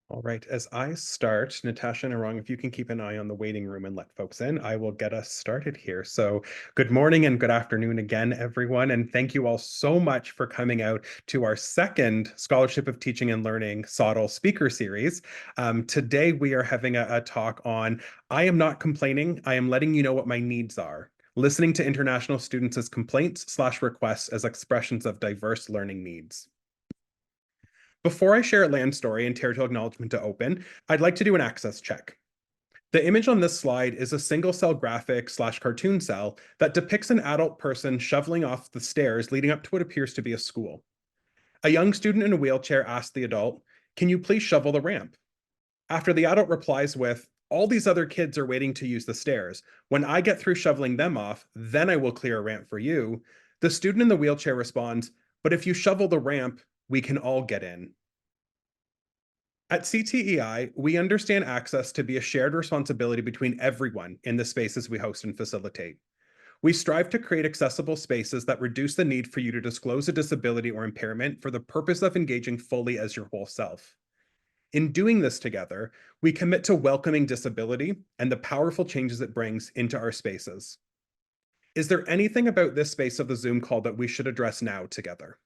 All right, as I start, Natasha and Arong, if you can keep an eye on the waiting room and let folks in, I will get us started here. So good morning and good afternoon again, everyone. And thank you all so much for coming out to our second Scholarship of Teaching and Learning SoTL speaker series. Today, we are having a talk on I am not complaining, I am letting you know what my needs are. Listening to international students as complaints/requests as expressions of diverse learning needs. Before I share a land story and territorial acknowledgement to open, I'd like to do an access check. The image on this slide is a single cell graphic/cartoon cell that depicts an adult person shoveling off the stairs leading up to what appears to be a school. A young student in a wheelchair asks the adult, "Can you please shovel the ramp?" After the adult replies with, "All these other kids are waiting to use the stairs. When I get through shoveling them off, then I will clear a ramp for you." The student in the wheelchair responds, "But if you shovel the ramp, we can all get in." At CTEI, we understand access to be a shared responsibility between everyone in the spaces we host and facilitate. We strive to create accessible spaces that reduce the need for you to disclose a disability or impairment for the purpose of engaging fully as your whole self. In doing this together, we commit to welcoming disability and the powerful changes it brings into our spaces. Is there anything about this space of the Zoom call that we should address now together?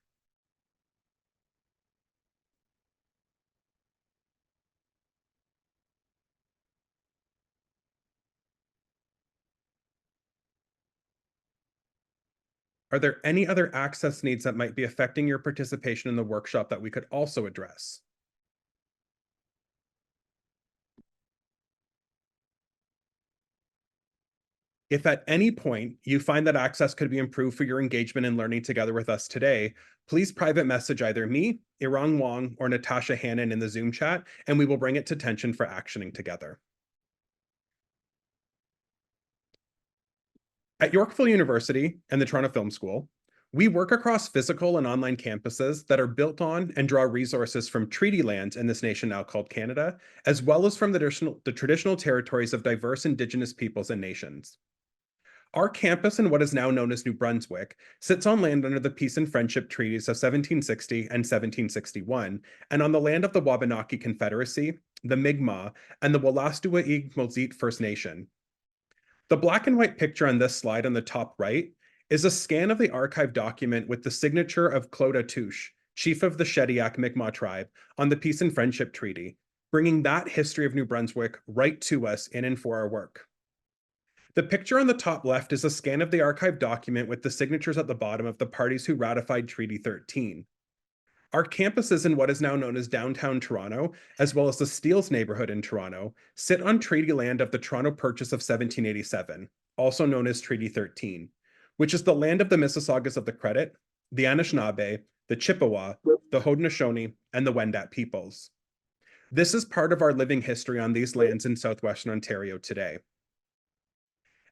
Are there any other access needs that might be affecting your participation in the workshop that we could also address? If at any point you find that access could be improved for your engagement and learning together with us today, please private message either me, Irong Wong, or Natasha Hannon in the Zoom chat, and we will bring it to attention for actioning together. At Yorkville University and the Toronto Film School, we work across physical and online campuses that are built on and draw resources from treaty lands in this nation now called Canada, as well as from the traditional territories of diverse Indigenous peoples and nations. Our campus in what is now known as New Brunswick sits on land under the Peace and Friendship Treaties of 1760 and 1761, and on the land of the Wabanaki Confederacy, the Mi'kmaq, and the Wolastoqiyik First Nation. The black and white picture on this slide on the top right is a scan of the archive document with the signature of Claude Atouche, chief of the Shediac Mi'kmaq tribe, on the Peace and Friendship Treaty, bringing that history of New Brunswick right to us in and for our work. The picture on the top left is a scan of the archive document with the signatures at the bottom of the parties who ratified Treaty 13. Our campuses in what is now known as downtown Toronto, as well as the Steeles neighborhood in Toronto, sit on treaty land of the Toronto Purchase of 1787, also known as Treaty 13, which is the land of the Mississaugas of the Credit, the Anishinaabe, the Chippewa, the Haudenosaunee, and the Wendat peoples. This is part of our living history on these lands in southwestern Ontario today.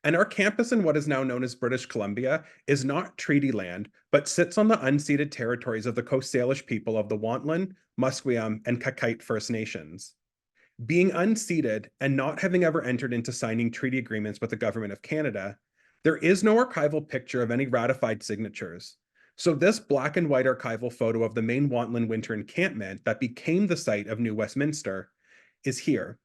And our campus in what is now known as British Columbia is not treaty land, but sits on the unceded territories of the Coast Salish people of the Kwantlen, Musqueam, and Kakite First Nations. Being unceded and not having ever entered into signing treaty agreements with the Government of Canada, there is no archival picture of any ratified signatures. So this black and white archival photo of the main Kwantlen winter encampment that became the site of New Westminster is here.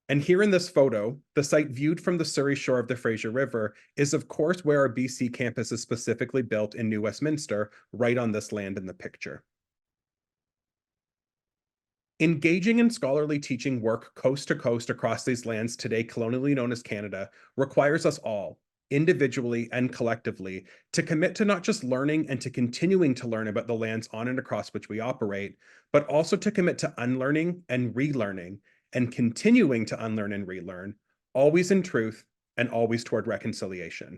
And here in this photo, the site viewed from the Surrey shore of the Fraser River is of course where our BC campus is specifically built in New Westminster, right on this land in the picture. Engaging in scholarly teaching work coast to coast across these lands today colonially known as Canada requires us all, individually and collectively, to commit to not just learning and to continuing to learn about the lands on and across which we operate, but also to commit to unlearning and relearning and continuing to unlearn and relearn, always in truth and always toward reconciliation.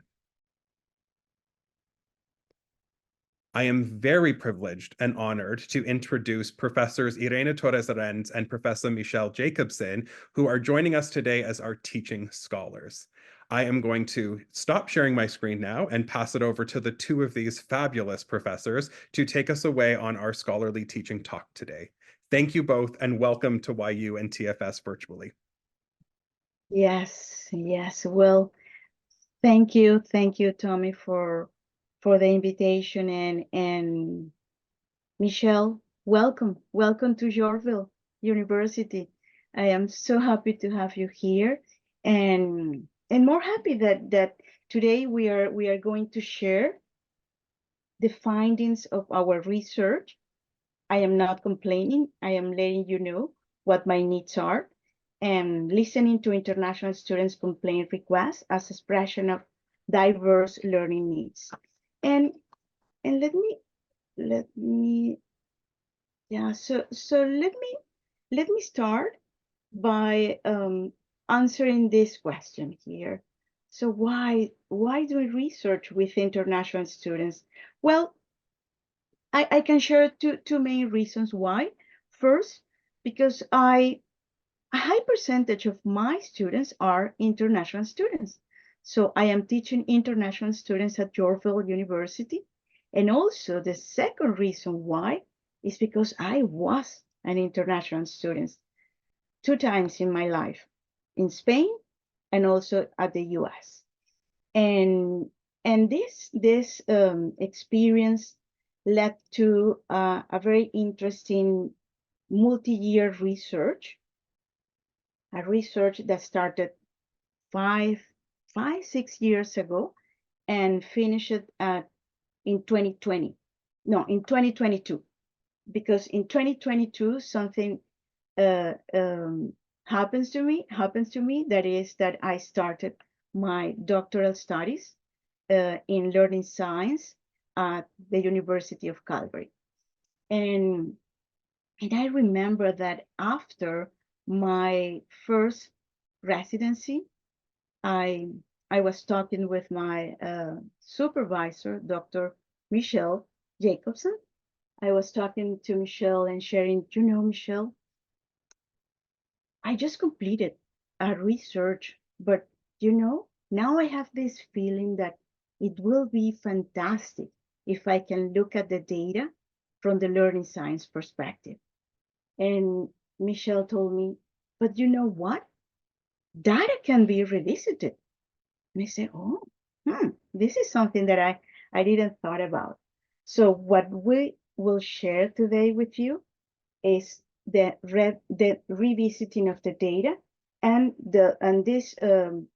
I am very privileged and honored to introduce Professors Irene Torres-Arends and Professor Michele Jacobsen, who are joining us today as our teaching scholars. I am going to stop sharing my screen now and pass it over to the two of these fabulous professors to take us away on our scholarly teaching talk today. Thank you both and welcome to YU and TFS virtually. Yes. Well, thank you, Tommy, for the invitation, and Michele, welcome to Yorkville University. I am so happy to have you here, and more happy that today we are going to share the findings of our research. I am not complaining. I am letting you know what my needs are, and listening to international students' complaint requests as expression of diverse learning needs. And and let me yeah, so let me start by answering this question here. So why do we research with international students? Well, I can share two main reasons why. First, because a high percentage of my students are international students. So I am teaching international students at Yorkville University. And also the second reason why is because I was an international student two times in my life, in Spain and also at the US. And this experience led to a very interesting multi-year research, a research that started five, 6 years ago and finished in 2020. No, in 2022, because in 2022 something uh, um, happens to me. That is that I started my doctoral studies in learning science at the University of Calgary, and I remember that after my first residency, I I was talking with my supervisor, Dr. Michele Jacobsen. I was talking to Michelle and sharing, Michelle, I just completed a research, but now I have this feeling that it will be fantastic if I can look at the data from the learning science perspective. And Michelle told me, but you know what? Data can be revisited. And I said, oh, this is something that I didn't thought about. So what we will share today with you is the revisiting of the data, and this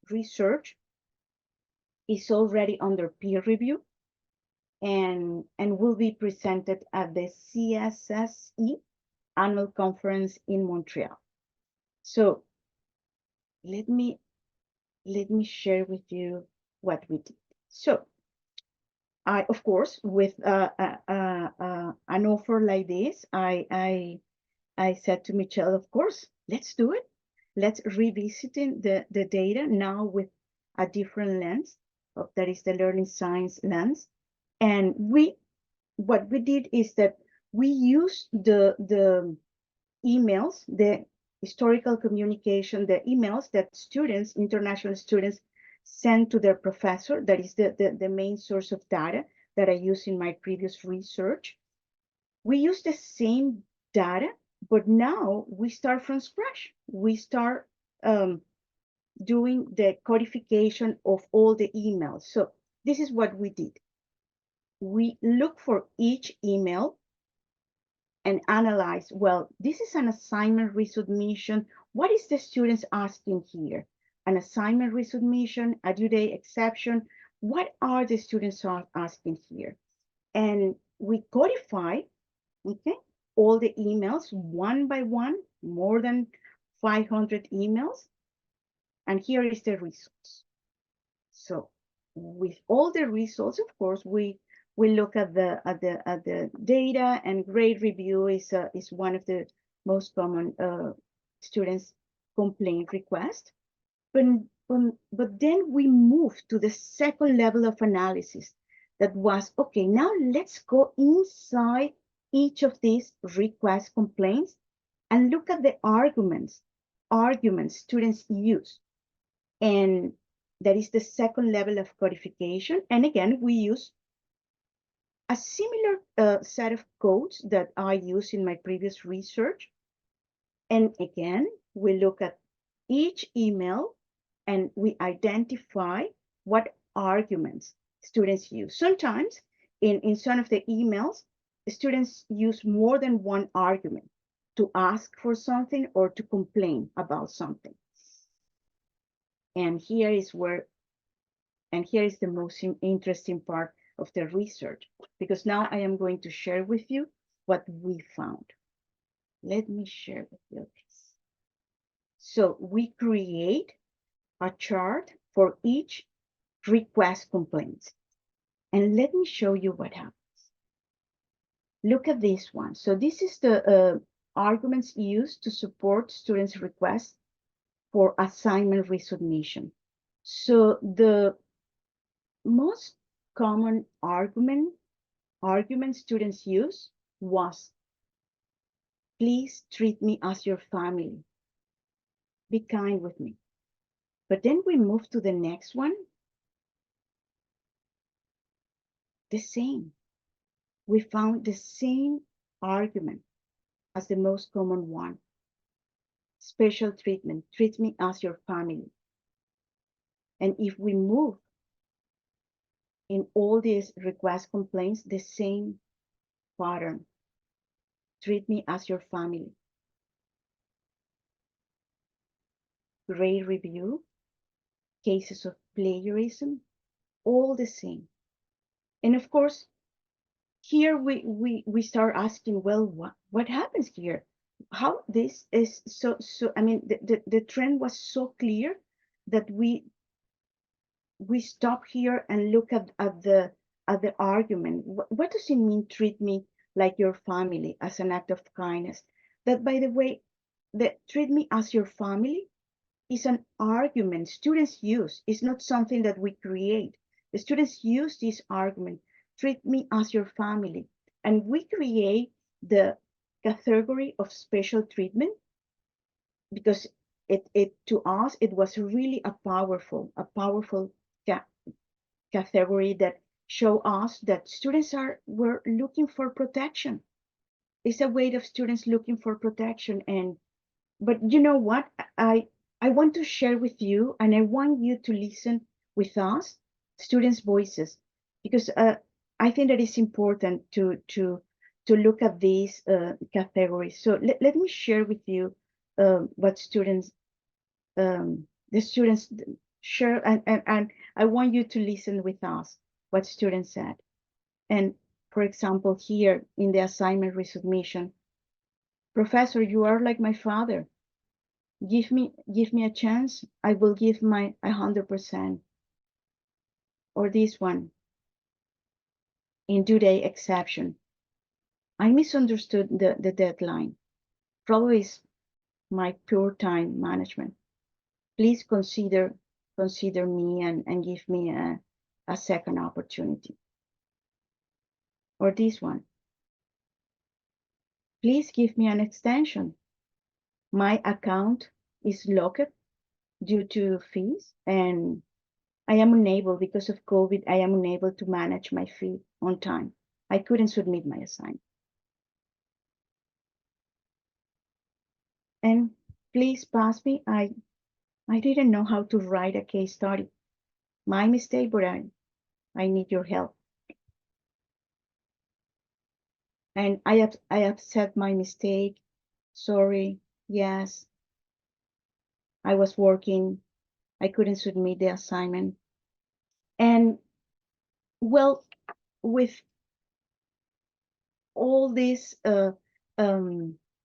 research is already under peer review and will be presented at the CSSE annual conference in Montreal. So let me share with you what we did. So I, of course, with an offer like this, I said to Michelle, of course, let's do it. Let's revisiting the data now with a different lens, that is the learning science lens. And what we did is that we used the emails, the historical communication, the emails that students, international students, send to their professor. That is the main source of data that I used in my previous research. We use the same data, but now we start from scratch. We start doing the codification of all the emails. So this is what we did. We look for each email and analyze, well, this is an assignment resubmission. What is the students asking here? An assignment resubmission, a due date exception. What are the students asking here? And we codify, okay, all the emails one by one, more than 500 emails. And here is the results. So with all the results, of course, we look at the data, and grade review is one of the most common students' complaint request. But then we move to the second level of analysis, that was, okay, now let's go inside each of these request complaints and look at the arguments students use. And that is the second level of codification. And again, we use a similar set of codes that I used in my previous research. And again, we look at each email and we identify what arguments students use. Sometimes in some of the emails, the students use more than one argument. to ask for something or to complain about something. And here is the most interesting part of the research, because now I am going to share with you what we found. Let me share with you this. So we create a chart for each request complaints. And let me show you what happens. Look at this one. So this is the arguments used to support students' requests for assignment resubmission. So the most common argument students use was, please treat me as your family. Be kind with me. But then we move to the next one. The same. We found the same argument as the most common one. Special treatment, treat me as your family. And if we move in all these request complaints, the same pattern, treat me as your family. Grade review, cases of plagiarism, all the same. And of course, here we start asking, well, what happens here? How this is so, I mean, the trend was so clear that we stop here and look at the argument. What does it mean, treat me like your family, as an act of kindness? That, by the way, the treat me as your family is an argument students use. It's not something that we create. The students use this argument, treat me as your family. And we create the category of special treatment because it to us, it was really a powerful category that show us that students were looking for protection. It's a way of students looking for protection. But you know what? I want to share with you, and I want you to listen with us, students' voices, because I think that it's important to look at these categories. So let me share with you what the students share, and I want you to listen with us what students said. And for example, here in the assignment resubmission, Professor, you are like my father. Give me a chance. I will give my 100%. Or this one, in due day exception. I misunderstood the deadline. Probably is my poor time management. Please consider me and give me a second opportunity. Or this one. Please give me an extension. My account is locked due to fees, and I am unable, because of COVID, I am unable to manage my fee on time. I couldn't submit my assignment. And please pass me. I didn't know how to write a case study. My mistake, but I need your help. And I accept my mistake. Sorry. Yes. I was working. I couldn't submit the assignment. And well, with all these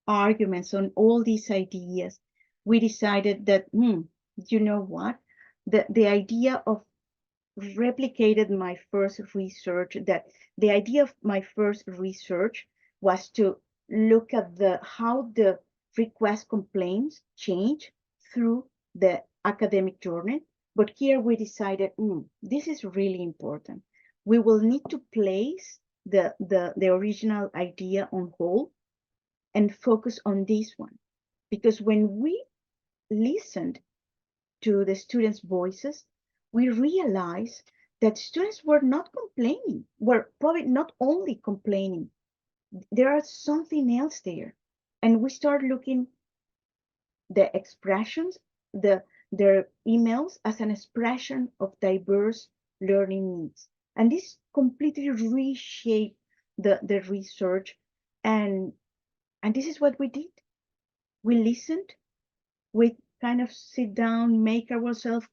arguments on all these ideas, we decided that, you know what? The idea of replicated my first research, that the idea of my first research was to look at how the request complaints change through the academic journey. But here we decided, this is really important. We will need to place the original idea on hold and focus on this one. Because when we listened to the students' voices, we realized that students were not complaining, were probably not only complaining. There is something else there. And we start looking the expressions, their emails as an expression of diverse learning needs. And this completely reshaped the research. And this is what we did. we listened, we kind of sit down, make ourselves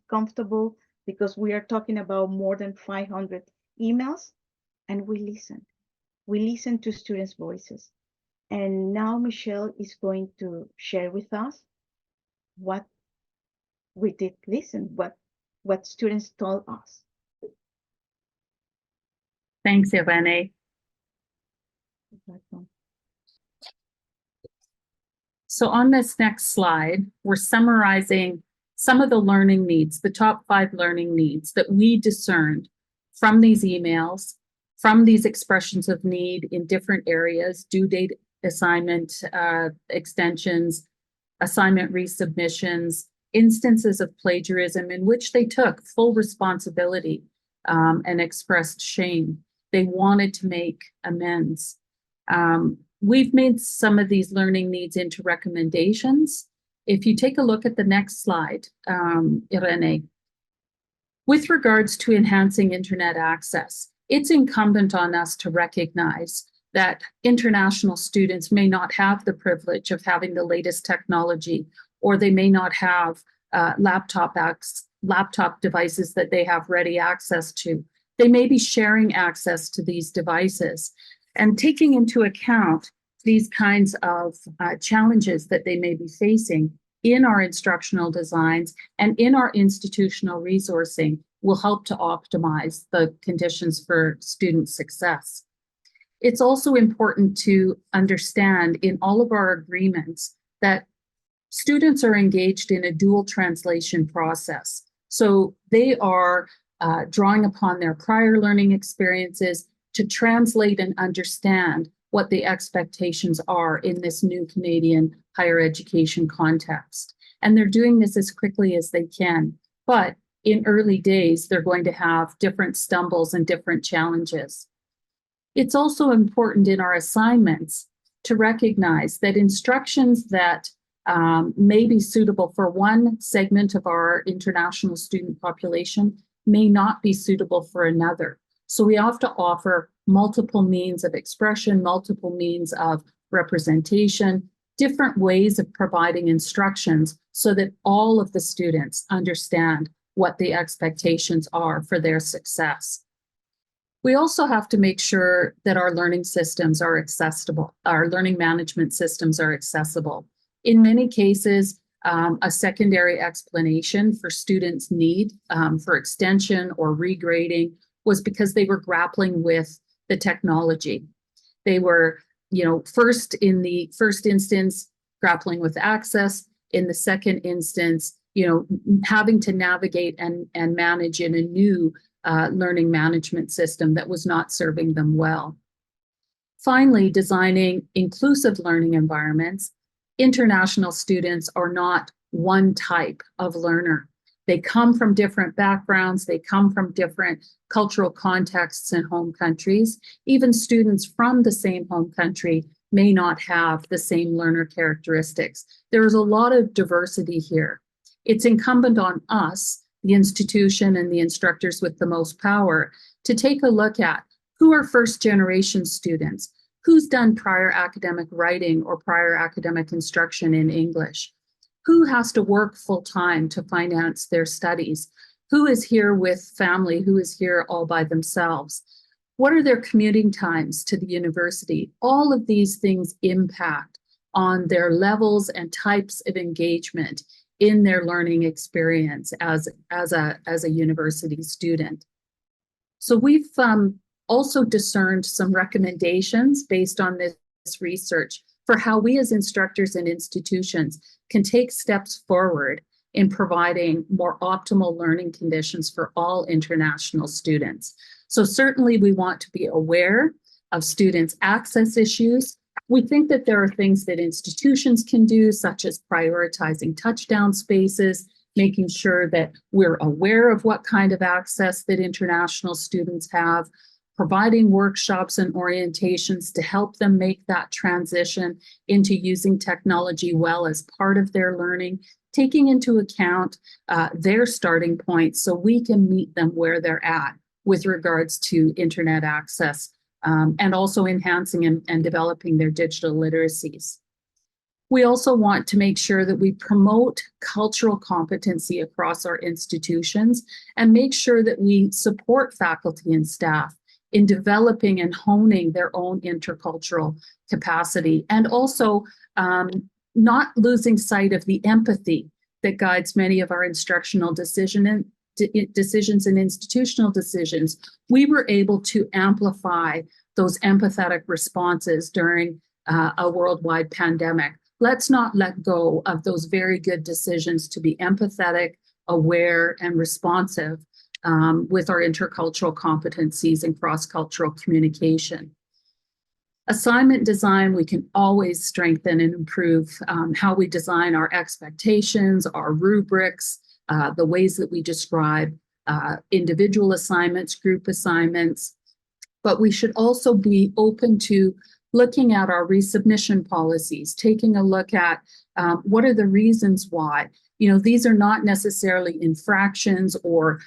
comfortable, because we are talking about more than 500 emails, and we listened. We listened to students' voices. And now Michele is going to share with us what we did listen, what students told us. Thanks, Irene. So on this next slide, we're summarizing some of the learning needs, the top 5 learning needs that we discerned from these emails, from these expressions of need in different areas, due date assignment extensions, assignment resubmissions, instances of plagiarism in which they took full responsibility and expressed shame. They wanted to make amends. We've made some of these learning needs into recommendations. If you take a look at the next slide, Irene, with regards to enhancing internet access, it's incumbent on us to recognize that international students may not have the privilege of having the latest technology, or they may not have laptop devices that they have ready access to. They may be sharing access to these devices. And taking into account these kinds of challenges that they may be facing in our instructional designs and in our institutional resourcing will help to optimize the conditions for student success. It's also important to understand in all of our agreements that students are engaged in a dual translation process. So they are drawing upon their prior learning experiences to translate and understand what the expectations are in this new Canadian higher education context. And they're doing this as quickly as they can. But in early days, they're going to have different stumbles and different challenges. It's also important in our assignments to recognize that instructions that may be suitable for one segment of our international student population may not be suitable for another. So we have to offer multiple means of expression, multiple means of representation, different ways of providing instructions so that all of the students understand what the expectations are for their success. We also have to make sure that our learning systems are accessible, our learning management systems are accessible. In many cases, a secondary explanation for students' need for extension or regrading was because they were grappling with the technology. They were, first in the first instance, grappling with access. In the second instance, having to navigate and manage in a new learning management system that was not serving them well. Finally, designing inclusive learning environments. International students are not one type of learner. They come from different backgrounds, they come from different cultural contexts and home countries. Even students from the same home country may not have the same learner characteristics. There is a lot of diversity here. It's incumbent on us, the institution and the instructors with the most power, to take a look at who are first generation students, who's done prior academic writing or prior academic instruction in English, who has to work full time to finance their studies, who is here with family, who is here all by themselves, what are their commuting times to the university. All of these things impact on their levels and types of engagement in their learning experience as a university student. So we've also discerned some recommendations based on this research for how we as instructors and institutions can take steps forward in providing more optimal learning conditions for all international students. So certainly we want to be aware of students' access issues. We think that there are things that institutions can do, such as prioritizing touchdown spaces, making sure that we're aware of what kind of access that international students have, providing workshops and orientations to help them make that transition into using technology well as part of their learning, taking into account their starting point so we can meet them where they're at with regards to internet access, and also enhancing and developing their digital literacies. We also want to make sure that we promote cultural competency across our institutions and make sure that we support faculty and staff in developing and honing their own intercultural capacity, and also not losing sight of the empathy that guides many of our instructional decisions and institutional decisions. We were able to amplify those empathetic responses during a worldwide pandemic. Let's not let go of those very good decisions to be empathetic, aware, and responsive with our intercultural competencies and cross-cultural communication. Assignment design, we can always strengthen and improve how we design our expectations, our rubrics, the ways that we describe individual assignments, group assignments, but we should also be open to looking at our resubmission policies, taking a look at what are the reasons why. You know, these are not necessarily infractions or,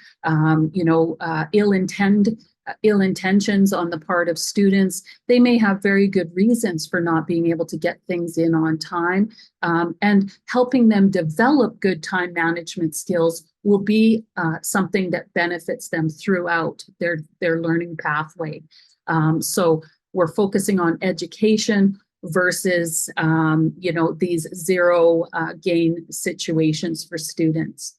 ill intentions on the part of students. They may have very good reasons for not being able to get things in on time, and helping them develop good time management skills will be something that benefits them throughout their learning pathway. So we're focusing on education versus, these zero gain situations for students.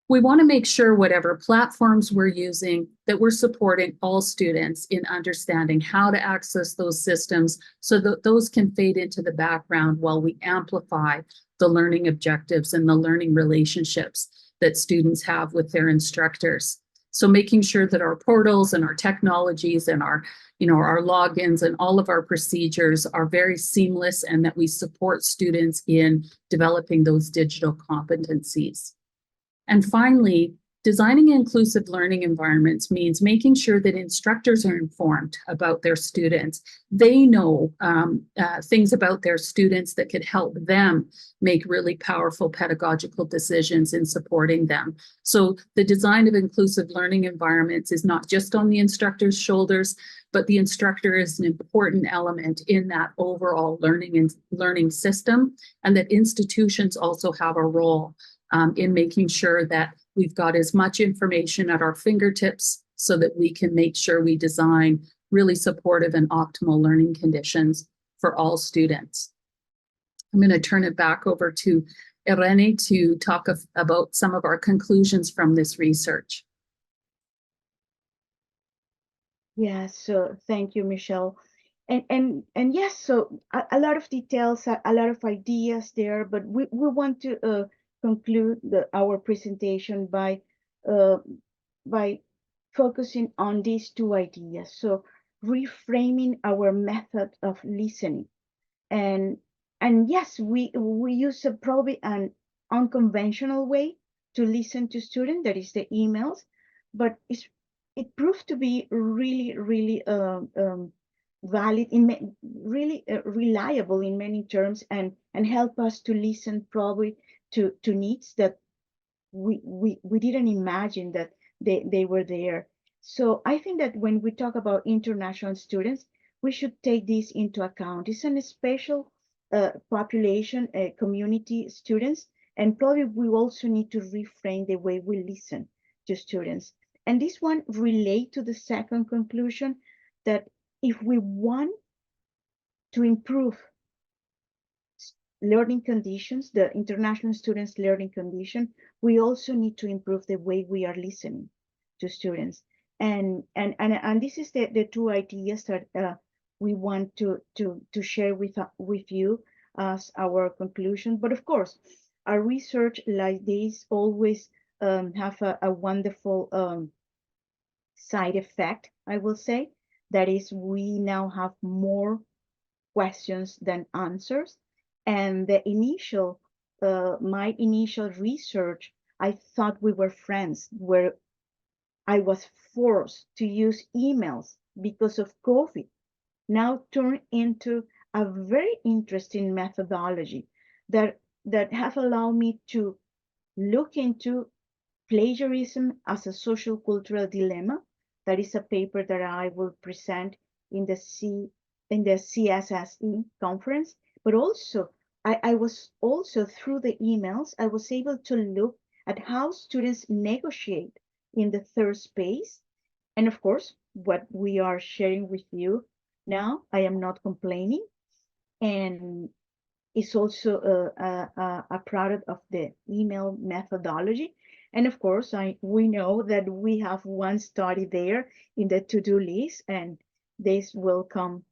We want to make sure whatever platforms we're using, that we're supporting all students in understanding how to access those systems so that those can fade into the background while we amplify the learning objectives and the learning relationships that students have with their instructors. So making sure that our portals and our technologies and our logins and all of our procedures are very seamless, and that we support students in developing those digital competencies. And finally, designing inclusive learning environments means making sure that instructors are informed about their students. They know things about their students that could help them make really powerful pedagogical decisions in supporting them. So the design of inclusive learning environments is not just on the instructor's shoulders, but the instructor is an important element in that overall learning system, and that institutions also have a role in making sure that we've got as much information at our fingertips so that we can make sure we design really supportive and optimal learning conditions for all students. I'm going to turn it back over to Irene to talk about some of our conclusions from this research. Yeah, so thank you, Michelle. And yes, so a lot of details, a lot of ideas there, but we want to conclude our presentation by focusing on these two ideas. So reframing our method of listening, and yes, we use probably an unconventional way to listen to students, that is the emails, but it proved to be really valid, really reliable in many terms, and help us to listen probably to needs that we didn't imagine that they were there. So I think that when we talk about international students, we should take this into account. It's a special population, community students, and probably we also need to reframe the way we listen to students. And this one relate to the second conclusion, that if we want to improve learning conditions, the international students' learning condition, we also need to improve the way we are listening to students. And this is the two ideas that we want to share with you as our conclusion. But of course, our research like this always have a wonderful side effect, I will say. That is, we now have more questions than answers. And the initial, my initial research, I thought we were friends, where I was forced to use emails because of COVID, now turned into a very interesting methodology that have allowed me to look into plagiarism as a social cultural dilemma. That is a paper that I will present in the CSSE conference, but also I was also, through the emails, I was able to look at how students negotiate in the third space. And of course, what we are sharing with you now, I am not complaining. And it's also a product of the email methodology. And of course, we know that we have one study there in the to-do list, and this will come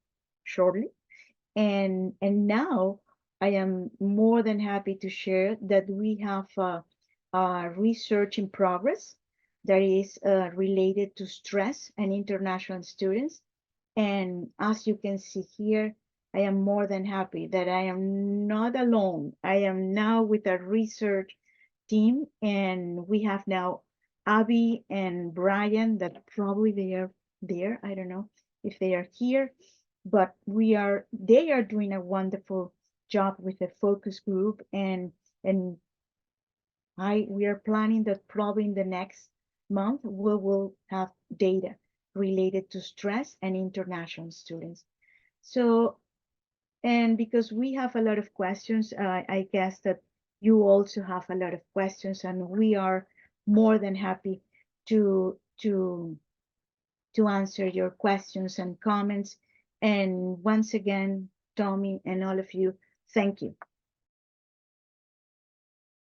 shortly. And now I am more than happy to share that we have a research in progress that is related to stress and international students. And as you can see here, I am more than happy that I am not alone. I am now with a research team, and we have now Abby and Brian that probably they are there. I don't know if they are here, but they are doing a wonderful job with the focus group, and we are planning that probably in the next month we will have data related to stress and international students. So, and because we have a lot of questions, I guess that you also have a lot of questions, and we are more than happy to answer your questions and comments. And once again, Tommy and all of you, thank you.